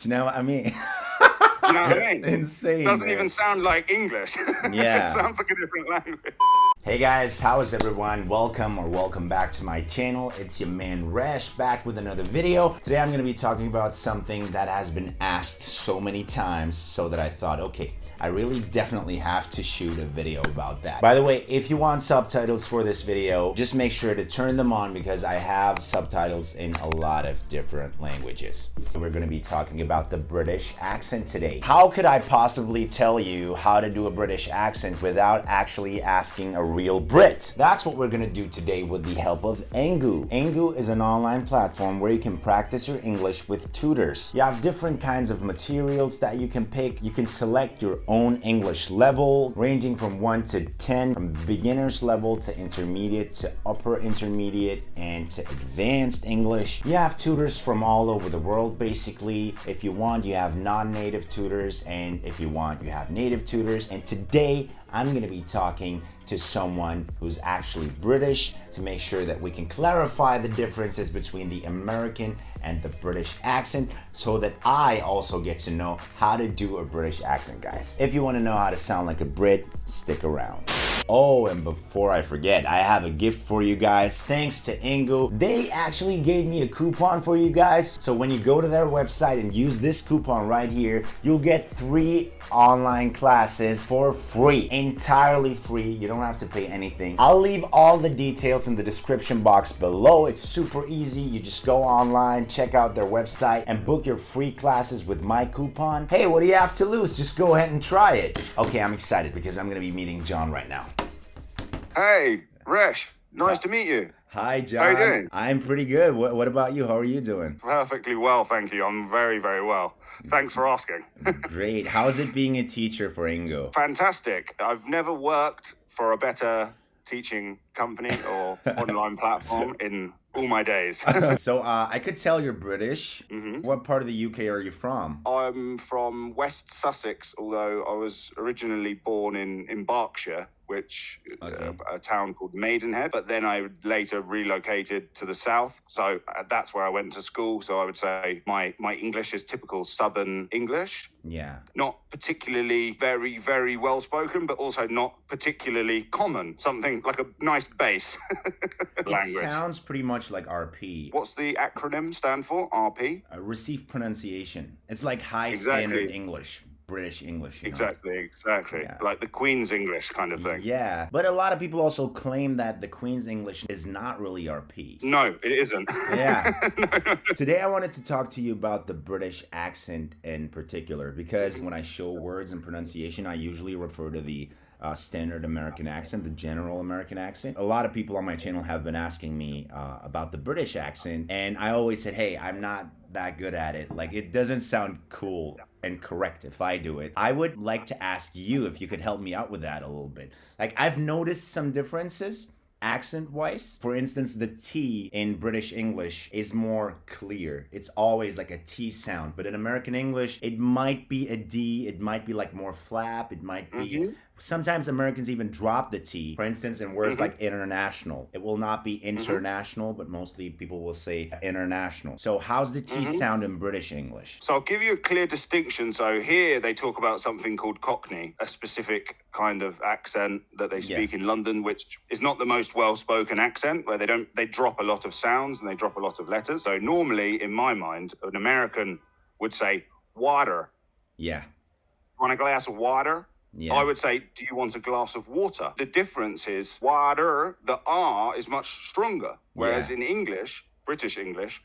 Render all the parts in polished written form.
Do you know what I mean? You know what I mean? Insane, Doesn't man. even sound like English. It Yeah. sounds like a different language. Hey guys, how is everyone? Welcome back to my channel. It's your man Resh back with another video. Today I'm going to be talking about something that has been asked so many times, so that I thought, okay, I really definitely have to shoot a video about that. By the way, if you want subtitles for this video, just make sure to turn them on because I have subtitles in a lot of different languages. We're going to be talking about the British accent today. How could I possibly tell you how to do a British accent without actually asking a real Brit? That's what we're going to do today with the help of Engoo. Engoo is an online platform where you can practice your English with tutors. You have different kinds of materials that you can pick. You can select your own English level, ranging from 1 to 10, from beginner's level to intermediate to upper intermediate and to advanced English. You have tutors from all over the world, basically. If you want, you have non-native tutors, and if you want, you have native tutors. And today, I'm going to be talking to someone who's actually British to make sure that we can clarify the differences between the American and the British accent so that I also get to know how to do a British accent, guys. If you want to know how to sound like a Brit, stick around. Oh, and before I forget, I have a gift for you guys. Thanks to Engoo. They actually gave me a coupon for you guys. So when you go to their website and use this coupon right here, you'll get 3 online classes for free. Entirely free. You don't have to pay anything. I'll leave all the details in the description box below. It's super easy. You just go online, check out their website, and book your free classes with my coupon. Hey, what do you have to lose? Just go ahead and try it. Okay, I'm excited because I'm gonna be meeting John right now. Hey, Resh, nice to meet you. Hi, John. How you doing? I'm pretty good. What about you? How are you doing? Perfectly well, thank you. I'm very, very well. Thanks for asking. Great. How's it being a teacher for Engoo? Fantastic. I've never worked for a better teaching company or online platform in all my days. So I could tell you're British. Mhm. What part of the UK are you from? I'm from West Sussex, although I was originally born in Berkshire, which Okay. a town called Maidenhead. But then I later relocated to the south, so that's where I went to school. So I would say my English is typical Southern English, Yeah. not particularly very, very well spoken, but also not particularly common. Something like a nice base It language. sounds pretty much like RP. What's the acronym stand for? RP? Received pronunciation. It's like high Exactly. standard English, British English. You know? Exactly. Yeah. Like the Queen's English kind of thing. Yeah, but a lot of people also claim that the Queen's English is not really RP. No, it isn't. Yeah. No. Today I wanted to talk to you about the British accent in particular because when I show words and pronunciation, I usually refer to the standard American accent, the general American accent. A lot of people on my channel have been asking me about the British accent, and I always said, hey, I'm not that good at it. Like, it doesn't sound cool and correct if I do it. I would like to ask you if you could help me out with that a little bit. Like, I've noticed some differences accent wise. For instance, the T in British English is more clear. It's always like a T sound, but in American English, it might be a D, it might be like more flap, it might be. Sometimes Americans even drop the T. For instance, in words like international, it will not be international, but mostly people will say international. So, how's the T sound in British English? So I'll give you a clear distinction. So here they talk about something called Cockney, a specific kind of accent that they speak in London, which is not the most well-spoken accent, where they drop a lot of sounds and they drop a lot of letters. So normally, in my mind, an American would say water. Yeah. Want a glass of water? Yeah. I would say, do you want a glass of water? The difference is water, the R is much stronger. Whereas in English, British English,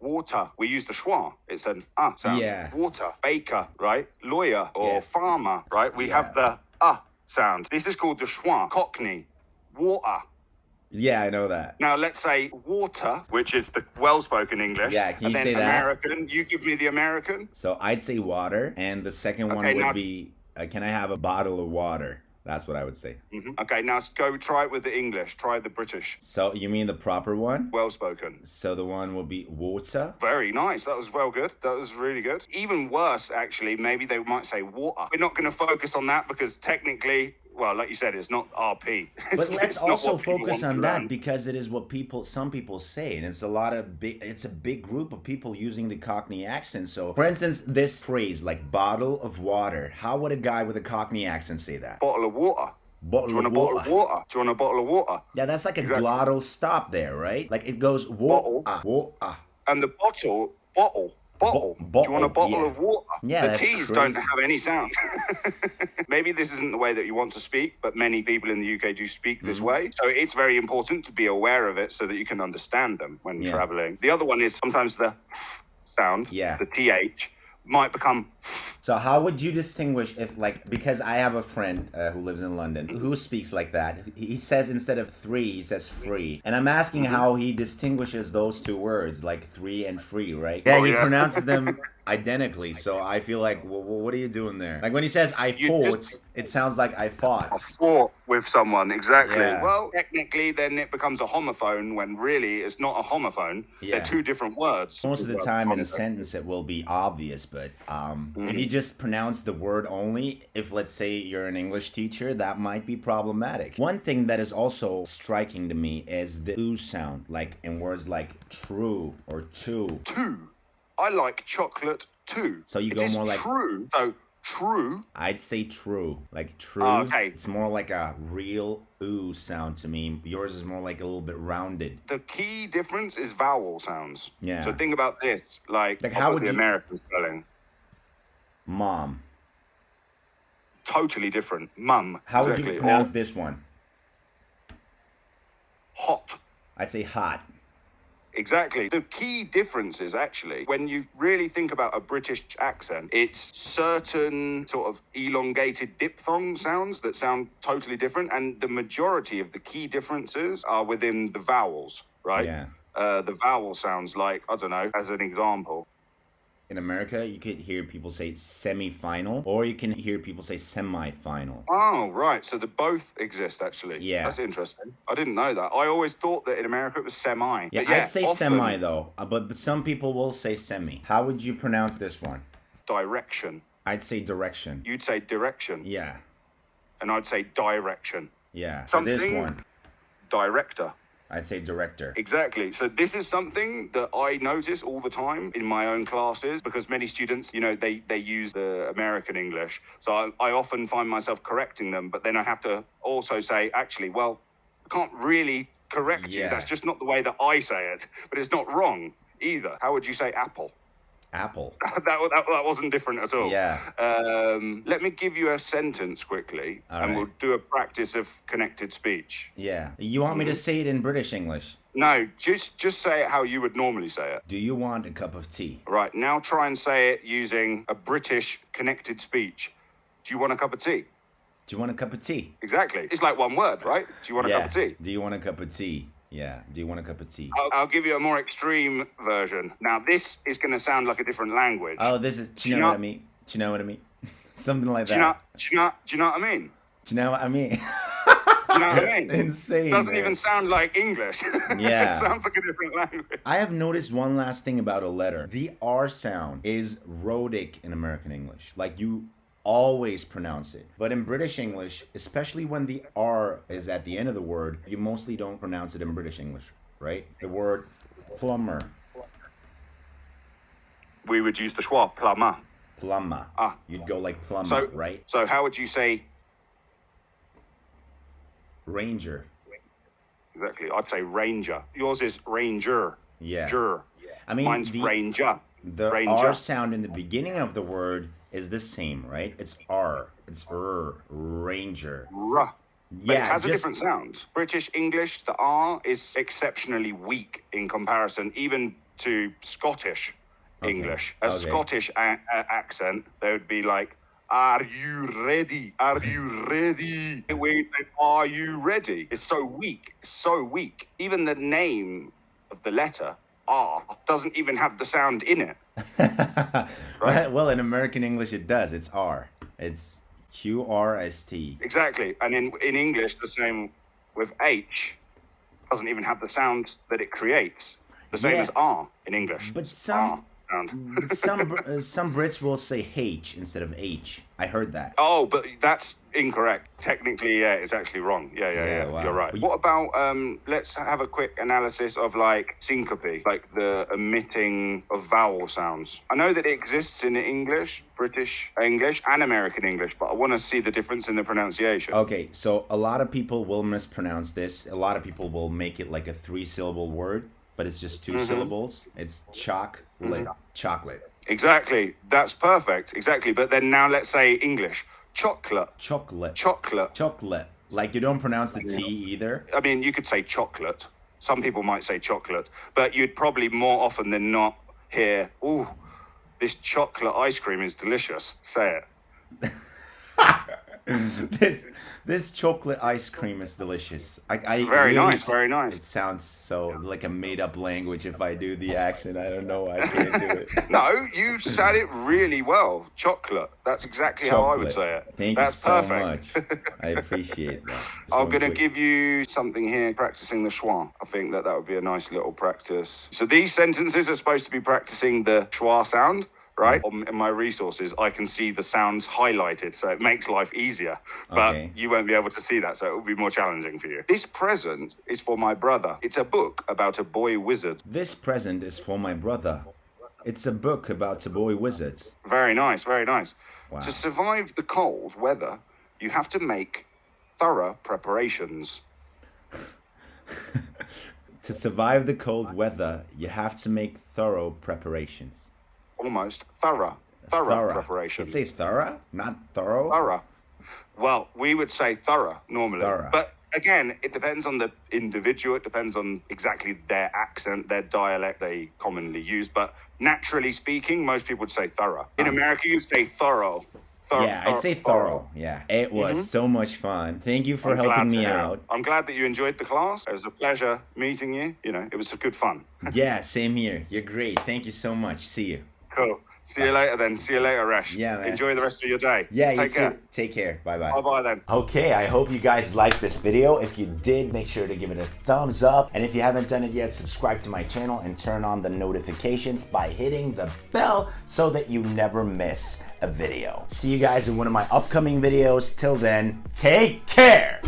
water, we use the schwa. It's an sound. Yeah. Water. Baker, right? Lawyer or farmer, right? We have the sound. This is called the schwa. Cockney. Water. Yeah, I know that. Now let's say water, which is the well-spoken English. Yeah, can you and then say that? American. You give me the American. So I'd say water, and the second one would be, can I have a bottle of water? That's what I would say. Okay, now go try it with the English. Try the British. So you mean the proper one? Well spoken. So the one will be water? Very nice. That was well good. That was really good. Even worse, actually, maybe they might say water. We're not going to focus on that because technically well, like you said, it's not RP. But let's It's not also what people focus want on to that learn. because it is what some people say, and it's it's a big group of people using the Cockney accent. So, for instance, this phrase like bottle of water. How would a guy with a Cockney accent say that? Bottle of water. Do Bottle you want of a bottle of water. water? Do you want a bottle of water? Yeah, that's like a Exactly. glottal stop there, right? Like it goes Bottle. water. And the bottle. Do you want a bottle yeah. of water? Yeah, the that's T's crazy. don't have any sound. Maybe this isn't the way that you want to speak, but many people in the UK do speak this way. So it's very important to be aware of it so that you can understand them when Yeah. traveling. The other one is sometimes the sound, Yeah. the TH, might become. So how would you distinguish if, like, because I have a friend who lives in London who speaks like that. He says instead of three, he says free. And I'm asking how he distinguishes those two words, like three and free, right? Yeah, Oh, he yeah. pronounces them identically. So I feel like, what are you doing there? Like when he says I fought, it sounds like I fought. Fought with someone, exactly. Yeah. Well, technically, then it becomes a homophone when really it's not a homophone. Yeah. They're two different words. Most of the time in a sentence it will be obvious, but if you just pronounce the word only, if let's say you're an English teacher, that might be problematic. One thing that is also striking to me is the oo sound, like in words like true or two. Two. I like chocolate too. So you It go is more like- true. So true. I'd say true, like true. Oh, okay. It's more like a real oo sound to me. Yours is more like a little bit rounded. The key difference is vowel sounds. Yeah. So think about this, like Like, I'll how put would the you- American spelling. Mom. Totally different. Mum. How would exactly. you Or pronounce this one? hot? I'd say hot. Exactly. The key difference is actually when you really think about a British accent, it's certain sort of elongated diphthong sounds that sound totally different. And the majority of the key differences are within the vowels, right? Yeah. The vowel sounds like, I don't know, as an example. In America, you could hear people say semi-final, or you can hear people say semi-final. Oh, right. So they both exist, actually. Yeah. That's interesting. I didn't know that. I always thought that in America it was semi. Yeah, But I'd say often semi though, but some people will say semi. How would you pronounce this one? Direction. I'd say direction. You'd say direction. Yeah, And I'd say direction. yeah. For Something. this one, Director. I'd say director. Exactly. So this is something that I notice all the time in my own classes because many students, you know, they use the American English. So I often find myself correcting them, but then I have to also say, actually, well, I can't really correct you. Yeah. That's just not the way that I say it, but it's not wrong either. How would you say apple? Apple. that wasn't different at all. Yeah. Let me give you a sentence quickly, All and right. we'll do a practice of connected speech. Yeah. You want me to say it in British English? No, just say it how you would normally say it. Do you want a cup of tea? Right, now try and say it using a British connected speech. Do you want a cup of tea? Do you want a cup of tea? Exactly. It's like one word, right? Do you want a Yeah. cup of tea? Do you want a cup of tea? Yeah. Do you want a cup of tea? I'll give you a more extreme version. Now, this is going to sound like a different language. Oh, this is. Do you know what I mean? Do you know what I mean? Something like do you know? that. Do you know what I mean? Do you know what I mean? Do you know what I mean? Insane. It doesn't man. even sound like English. Yeah. It sounds like a different language. I have noticed one last thing about a letter. The R sound is rhotic in American English. Like you always pronounce it. But in British English, especially when the R is at the end of the word, you mostly don't pronounce it in British English, right? The word plumber, We would use the schwa, plumber. plumber. Ah. You'd go like plumber, So, right? So how would you say Ranger. exactly? I'd say ranger. Yours is ranger. Yeah. Jur. I mean, Mine's ranger. the Ranger. R sound in the beginning of the word is the same, right? It's R. It's ranger. Ruh. But it Yeah, has a just different sound. British English, the R is exceptionally weak in comparison, even to Scottish Okay, English. A okay. Scottish accent, they would be like, "Are you ready? Are you ready?" We say, "Are you ready?" It's so weak, so weak. Even the name of the letter R doesn't even have the sound in it. Right. Well, in American English, it does. It's R. It's QRST. Exactly. And in English, the same with H doesn't even have the sound that it creates. The same Yeah. as R in English. But R. sound. Some Brits will say H instead of H. I heard that. Oh, but that's incorrect. Technically, yeah, it's actually wrong. Yeah. Wow. You're right. What about, let's have a quick analysis of like syncope, like the omitting of vowel sounds. I know that it exists in English, British English, and American English, but I want to see the difference in the pronunciation. Okay, so a lot of people will mispronounce this. A lot of people will make it like a 3-syllable word, but it's just 2 syllables. It's chocolate. Exactly. That's perfect. Exactly. But then now let's say English. Chocolate. Like you don't pronounce the T either. I mean, you could say chocolate. Some people might say chocolate, but you'd probably more often than not hear, "Ooh, this chocolate ice cream is delicious." Say it. This chocolate ice cream is delicious. Very nice. It sounds so like a made-up language. If I do the accent, I don't know. I can't do it. No, you said it really well. Chocolate. That's exactly how I would say it. Thank you so much. I appreciate that. I'm going to give you something here, practicing the schwa. I think that would be a nice little practice. So these sentences are supposed to be practicing the schwa sound. Right? In my resources, I can see the sounds highlighted, so it makes life easier. But you won't be able to see that, so it will be more challenging for you. This present is for my brother. It's a book about a boy wizard. This present is for my brother. It's a book about a boy wizard. Very nice, very nice. Wow. To survive the cold weather, you have to make thorough preparations. To survive the cold weather, you have to make thorough preparations. Almost thorough preparation. You'd say thorough, not thorough? Thorough. Well, we would say thorough normally. Thorough. But again, it depends on the individual. It depends on exactly their accent, their dialect they commonly use. But naturally speaking, most people would say thorough. In America, you'd say thorough. I'd say thorough. Yeah, it was so much fun. Thank you for helping me out. I'm glad that you enjoyed the class. It was a pleasure meeting you. You know, it was good fun. Yeah, same here. You're great. Thank you so much. See you. Cool. See you later then. See you later, Resh. Yeah, man. Enjoy the rest of your day. Yeah, Take care. Too. Take care. Bye-bye. Bye-bye then. Okay, I hope you guys liked this video. If you did, make sure to give it a thumbs up. And if you haven't done it yet, subscribe to my channel and turn on the notifications by hitting the bell so that you never miss a video. See you guys in one of my upcoming videos. Till then, take care.